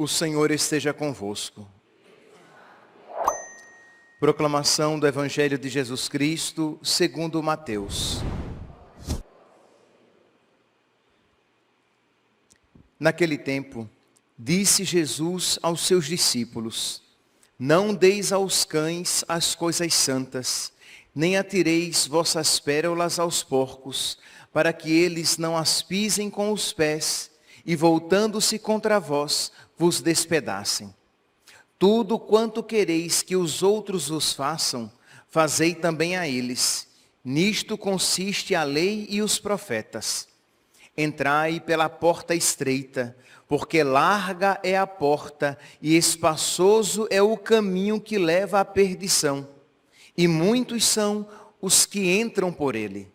O Senhor esteja convosco. Proclamação do Evangelho de Jesus Cristo, segundo Mateus. Naquele tempo, disse Jesus aos seus discípulos: Não deis aos cães as coisas santas, nem atireis vossas pérolas aos porcos, para que eles não as pisem com os pés, e voltando-se contra vós, vos despedacem. Tudo quanto quereis que os outros vos façam, fazei também a eles. Nisto consiste a lei e os profetas. Entrai pela porta estreita, porque larga é a porta e espaçoso é o caminho que leva à perdição, e muitos são os que entram por ele.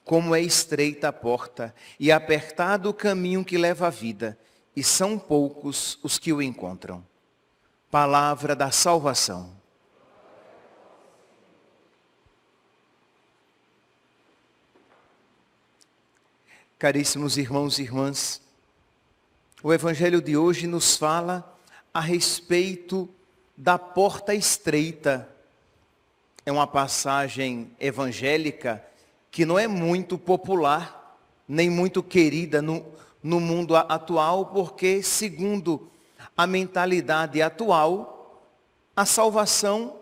Como é estreita a porta e apertado o caminho que leva à vida, e são poucos os que o encontram. Palavra da salvação. Caríssimos irmãos e irmãs, o Evangelho de hoje nos fala a respeito da porta estreita. É uma passagem evangélica que não é muito popular, nem muito querida no mundo atual, porque, segundo a mentalidade atual, a salvação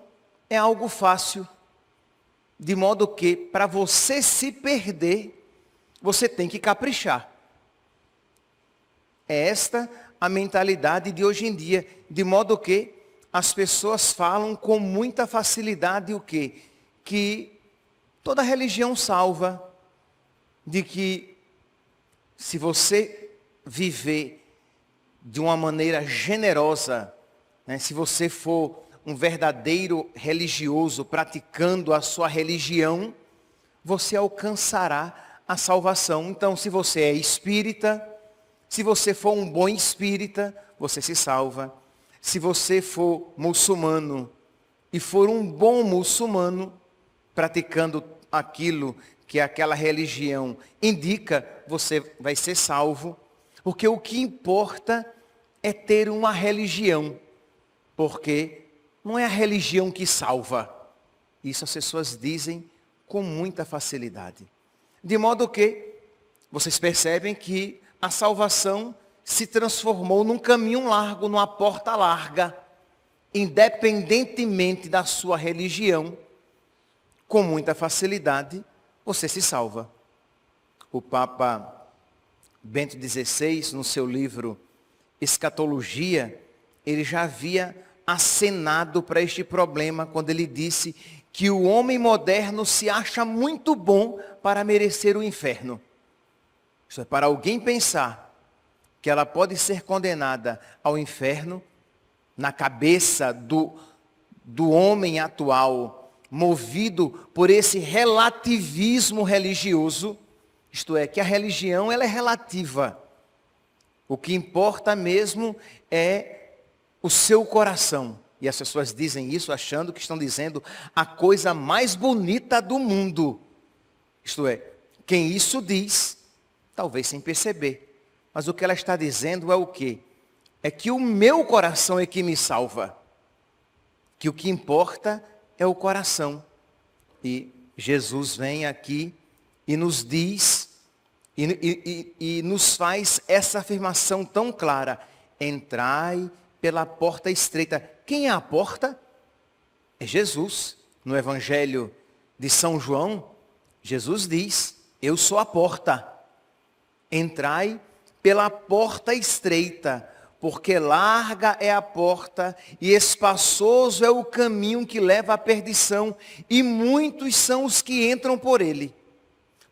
é algo fácil, de modo que, para você se perder, você tem que caprichar. É esta a mentalidade de hoje em dia, de modo que as pessoas falam com muita facilidade o quê? Que toda religião salva, de que se você viver de uma maneira generosa, né, se você for um verdadeiro religioso praticando a sua religião, você alcançará a salvação. Então, se você é espírita, se você for um bom espírita, você se salva. Se você for muçulmano e for um bom muçulmano, praticando aquilo que aquela religião indica, você vai ser salvo. Porque o que importa é ter uma religião. Porque não é a religião que salva. Isso as pessoas dizem com muita facilidade. De modo que vocês percebem que a salvação se transformou num caminho largo, numa porta larga, independentemente da sua religião, com muita facilidade, você se salva. O Papa Bento XVI, no seu livro Escatologia, ele já havia acenado para este problema, quando ele disse que o homem moderno se acha muito bom para merecer o inferno. Isso é, para alguém pensar que ela pode ser condenada ao inferno, na cabeça do homem atual, movido por esse relativismo religioso, isto é, que a religião ela é relativa. O que importa mesmo é o seu coração. E as pessoas dizem isso achando que estão dizendo a coisa mais bonita do mundo. Isto é, quem isso diz, talvez sem perceber. Mas o que ela está dizendo é o quê? É que o meu coração é que me salva. Que o que importa é o coração. E Jesus vem aqui e nos diz, e nos faz essa afirmação tão clara: entrai pela porta estreita. Quem é a porta? É Jesus. No Evangelho de São João, Jesus diz: eu sou a porta. Entrai pela porta estreita, porque larga é a porta e espaçoso é o caminho que leva à perdição, e muitos são os que entram por ele.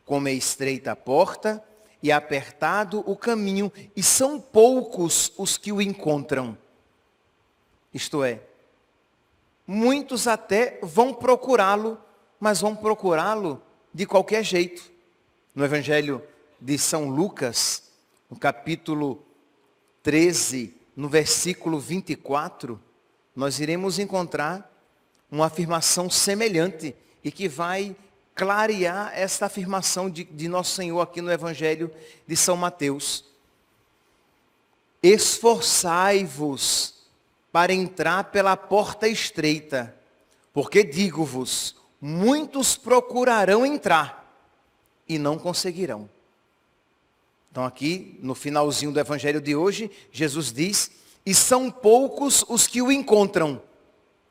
Como é estreita a porta e apertado o caminho, e são poucos os que o encontram. Isto é, muitos até vão procurá-lo, mas vão procurá-lo de qualquer jeito. No Evangelho de São Lucas, no capítulo 13, no versículo 24, nós iremos encontrar uma afirmação semelhante e que vai clarear esta afirmação de Nosso Senhor aqui no Evangelho de São Mateus. esforçai-vos para entrar pela porta estreita, porque digo-vos, muitos procurarão entrar e não conseguirão. Então aqui, no finalzinho do evangelho de hoje, Jesus diz, e são poucos os que o encontram.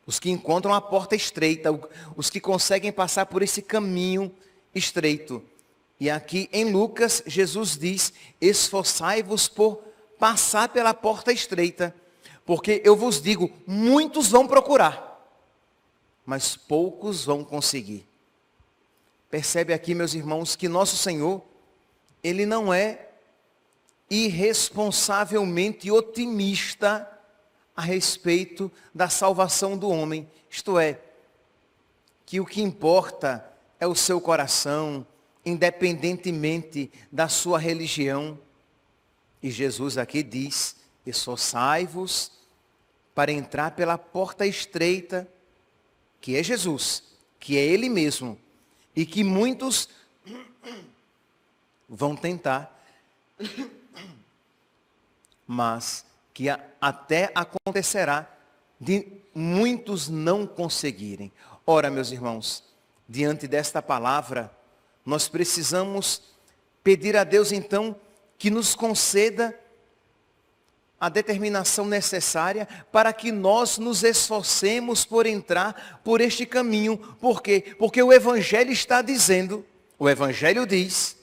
Os que encontram a porta estreita, os que conseguem passar por esse caminho estreito. E aqui em Lucas, Jesus diz, esforçai-vos por passar pela porta estreita, porque eu vos digo, muitos vão procurar, mas poucos vão conseguir. Percebe aqui, meus irmãos, que nosso Senhor, Ele não é irresponsavelmente otimista a respeito da salvação do homem. Isto é, que o que importa é o seu coração, independentemente da sua religião. E Jesus aqui diz, esforçai-vos para entrar pela porta estreita, que é Jesus, que é Ele mesmo, e que muitos vão tentar, mas que até acontecerá de muitos não conseguirem. Ora, meus irmãos, diante desta palavra, nós precisamos pedir a Deus então que nos conceda a determinação necessária para que nós nos esforcemos por entrar por este caminho. Por quê? Porque o Evangelho está dizendo, o Evangelho diz,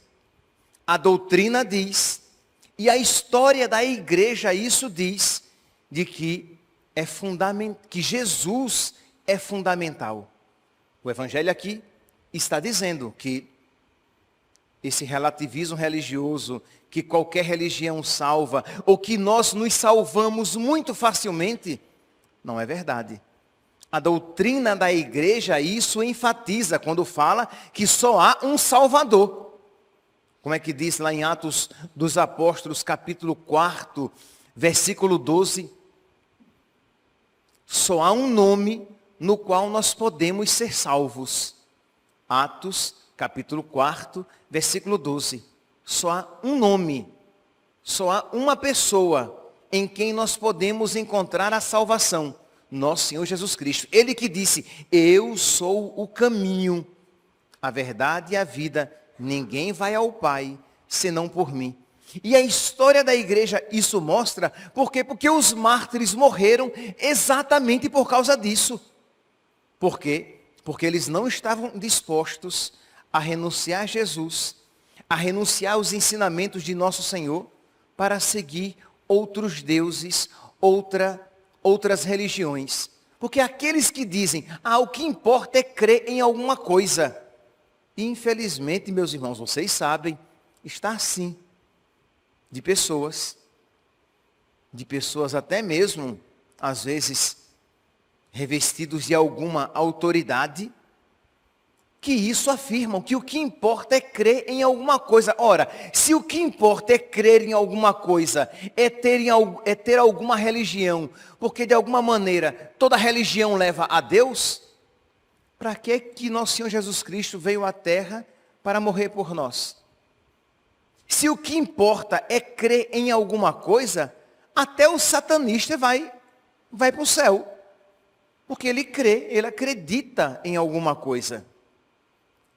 a doutrina diz, e a história da igreja isso diz, de que que Jesus é fundamental. O Evangelho aqui está dizendo que esse relativismo religioso, que qualquer religião salva, ou que nós nos salvamos muito facilmente, não é verdade. A doutrina da igreja isso enfatiza quando fala que só há um Salvador. Como é que diz lá em Atos dos Apóstolos, capítulo 4, versículo 12? Só há um nome no qual nós podemos ser salvos. Atos, capítulo 4, versículo 12. Só há um nome, só há uma pessoa em quem nós podemos encontrar a salvação. Nosso Senhor Jesus Cristo. Ele que disse, eu sou o caminho, a verdade e a vida. Ninguém vai ao Pai, senão por mim. E a história da igreja isso mostra, por quê? Porque os mártires morreram exatamente por causa disso. Por quê? Porque eles não estavam dispostos a renunciar a Jesus, a renunciar aos ensinamentos de nosso Senhor, para seguir outros deuses, outras religiões. Porque aqueles que dizem, o que importa é crer em alguma coisa. Infelizmente, meus irmãos, vocês sabem, está assim, de pessoas até mesmo, às vezes, revestidos de alguma autoridade, que isso afirmam, que o que importa é crer em alguma coisa. Ora, se o que importa é crer em alguma coisa, é ter alguma religião, porque de alguma maneira toda religião leva a Deus, para que nosso Senhor Jesus Cristo veio à terra para morrer por nós? Se o que importa é crer em alguma coisa, até o satanista vai para o céu. Porque ele crê, ele acredita em alguma coisa.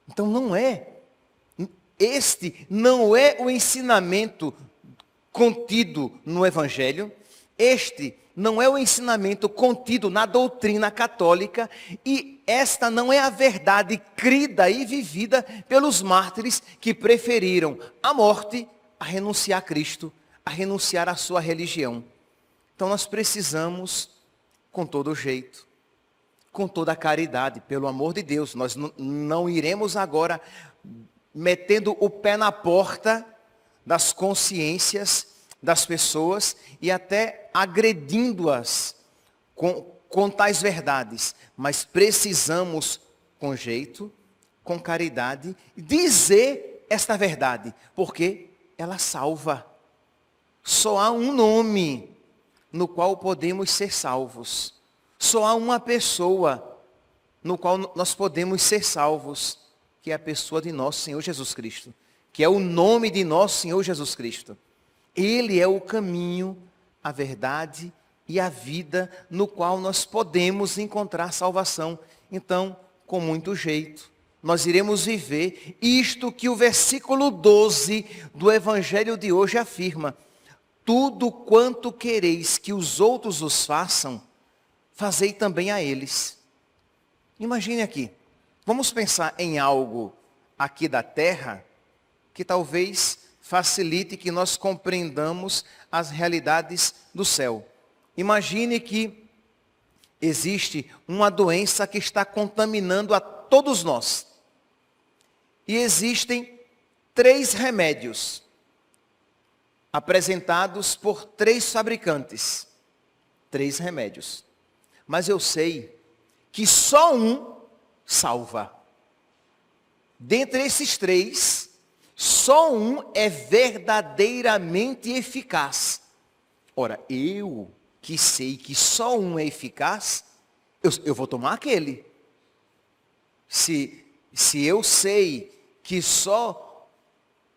Então este não é o ensinamento contido no Evangelho, este não é o ensinamento contido na doutrina católica, e esta não é a verdade crida e vivida pelos mártires que preferiram a morte a renunciar a Cristo, a renunciar à sua religião. Então nós precisamos, com todo jeito, com toda a caridade, pelo amor de Deus, nós não iremos agora metendo o pé na porta das consciências das pessoas e até agredindo-as com tais verdades. Mas precisamos, com jeito, com caridade, dizer esta verdade, porque ela salva. Só há um nome no qual podemos ser salvos. Só há uma pessoa no qual nós podemos ser salvos, que é a pessoa de nosso Senhor Jesus Cristo, que é o nome de nosso Senhor Jesus Cristo. Ele é o caminho, a verdade e a vida, no qual nós podemos encontrar salvação. Então, com muito jeito, nós iremos viver isto que o versículo 12 do Evangelho de hoje afirma: tudo quanto quereis que os outros os façam, fazei também a eles. Imagine aqui, vamos pensar em algo aqui da terra que talvez facilite que nós compreendamos as realidades do céu. Imagine que existe uma doença que está contaminando a todos nós. E existem 3 remédios apresentados por 3 fabricantes. 3 remédios. Mas eu sei que só um salva. Dentre esses 3, só um é verdadeiramente eficaz. Ora, eu que sei que só um é eficaz, eu vou tomar aquele. Se eu sei que só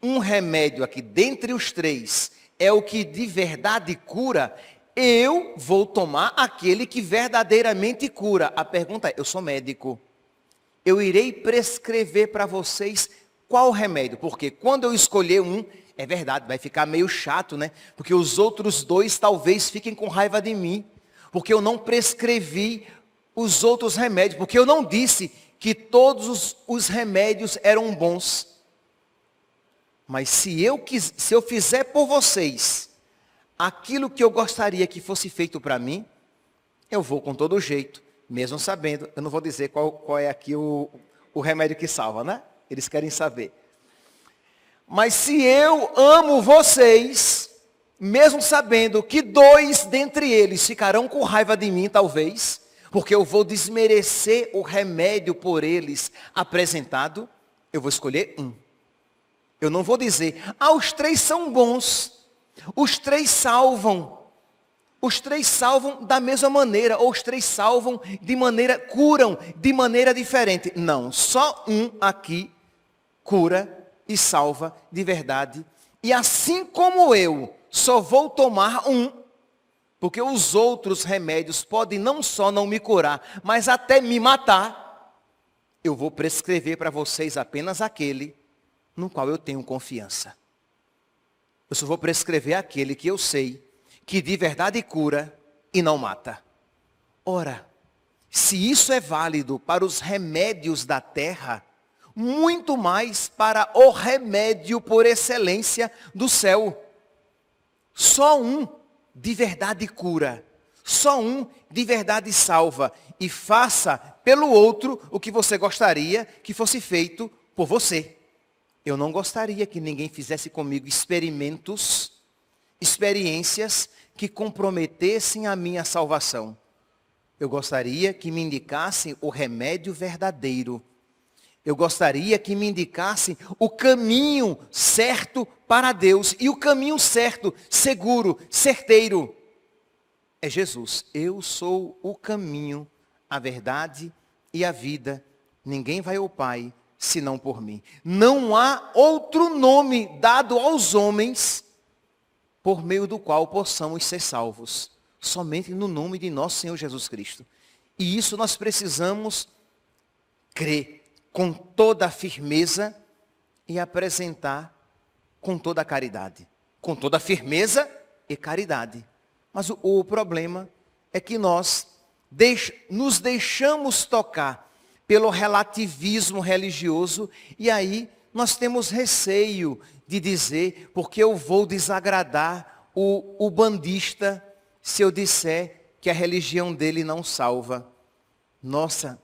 um remédio aqui, dentre os 3, é o que de verdade cura, eu vou tomar aquele que verdadeiramente cura. A pergunta é, eu sou médico. Eu irei prescrever para vocês qual remédio. Porque quando eu escolher um, é verdade, vai ficar meio chato, né? Porque os outros 2 talvez fiquem com raiva de mim. Porque eu não prescrevi os outros remédios. Porque eu não disse que todos os remédios eram bons. Mas se eu fizer por vocês aquilo que eu gostaria que fosse feito para mim, eu vou com todo jeito, mesmo sabendo. Eu não vou dizer qual é aqui o remédio que salva, né? Eles querem saber. Mas se eu amo vocês, mesmo sabendo que 2 dentre eles ficarão com raiva de mim, talvez, porque eu vou desmerecer o remédio por eles apresentado, eu vou escolher um. Eu não vou dizer, os 3 são bons, os 3 salvam. Os 3 salvam da mesma maneira, ou os 3 salvam curam de maneira diferente. Não, só um aqui cura e salva de verdade. E assim como eu só vou tomar um, porque os outros remédios podem não só não me curar, mas até me matar, eu vou prescrever para vocês apenas aquele no qual eu tenho confiança. Eu só vou prescrever aquele que eu sei que de verdade cura e não mata. Ora, se isso é válido para os remédios da terra, muito mais para o remédio por excelência do céu. Só um de verdade cura. Só um de verdade salva. E faça pelo outro o que você gostaria que fosse feito por você. Eu não gostaria que ninguém fizesse comigo experiências que comprometessem a minha salvação. Eu gostaria que me indicassem o remédio verdadeiro. Eu gostaria que me indicassem o caminho certo para Deus. E o caminho certo, seguro, certeiro, é Jesus. Eu sou o caminho, a verdade e a vida. Ninguém vai ao Pai senão por mim. Não há outro nome dado aos homens por meio do qual possamos ser salvos. Somente no nome de nosso Senhor Jesus Cristo. E isso nós precisamos crer com toda a firmeza e apresentar com toda a caridade. Com toda a firmeza e caridade. Mas o problema é que nós nos deixamos tocar pelo relativismo religioso e aí nós temos receio de dizer, porque eu vou desagradar o bandista se eu disser que a religião dele não salva. Nossa,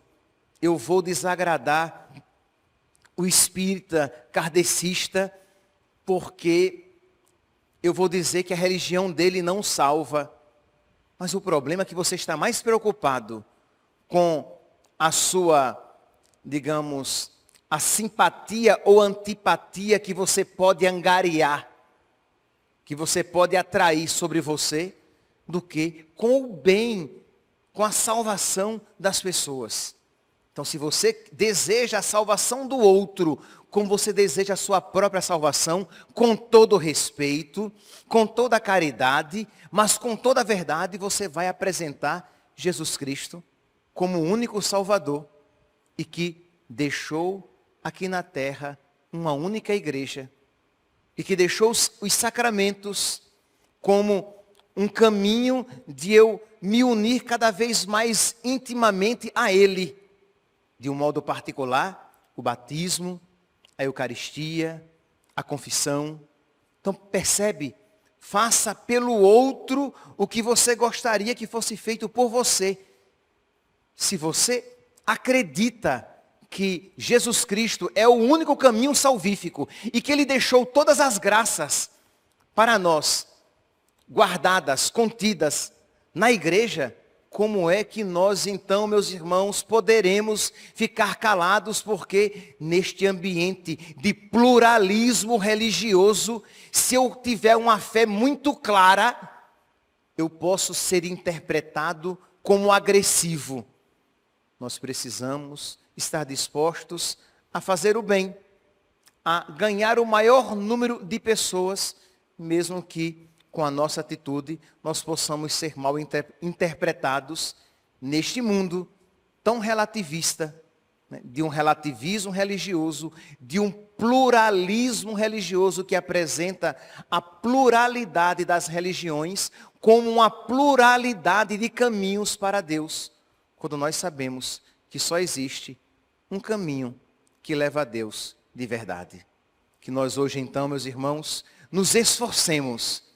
eu vou desagradar o espírita kardecista porque eu vou dizer que a religião dele não salva. Mas o problema é que você está mais preocupado com a sua, digamos, a simpatia ou antipatia que você pode angariar, que você pode atrair sobre você, do que com o bem, com a salvação das pessoas. Então, se você deseja a salvação do outro como você deseja a sua própria salvação, com todo respeito, com toda a caridade, mas com toda a verdade, você vai apresentar Jesus Cristo como o único Salvador e que deixou aqui na terra uma única igreja e que deixou os sacramentos como um caminho de eu me unir cada vez mais intimamente a Ele. De um modo particular, o batismo, a Eucaristia, a confissão. Então percebe, faça pelo outro o que você gostaria que fosse feito por você. Se você acredita que Jesus Cristo é o único caminho salvífico e que Ele deixou todas as graças para nós, guardadas, contidas na igreja, como é que nós então, meus irmãos, poderemos ficar calados porque neste ambiente de pluralismo religioso, se eu tiver uma fé muito clara, eu posso ser interpretado como agressivo. Nós precisamos estar dispostos a fazer o bem, a ganhar o maior número de pessoas, mesmo que com a nossa atitude, nós possamos ser mal interpretados neste mundo tão relativista, né, de um relativismo religioso, de um pluralismo religioso que apresenta a pluralidade das religiões como uma pluralidade de caminhos para Deus, quando nós sabemos que só existe um caminho que leva a Deus de verdade. Que nós hoje então, meus irmãos, nos esforcemos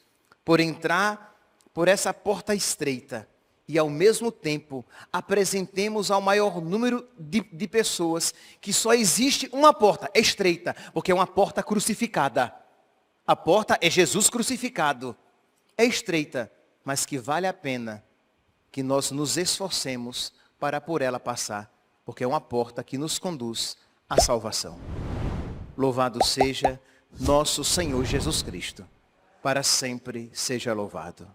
por entrar por essa porta estreita e ao mesmo tempo apresentemos ao maior número de pessoas que só existe uma porta estreita, porque é uma porta crucificada. A porta é Jesus crucificado. É estreita, mas que vale a pena que nós nos esforcemos para por ela passar, porque é uma porta que nos conduz à salvação. Louvado seja nosso Senhor Jesus Cristo. Para sempre seja louvado.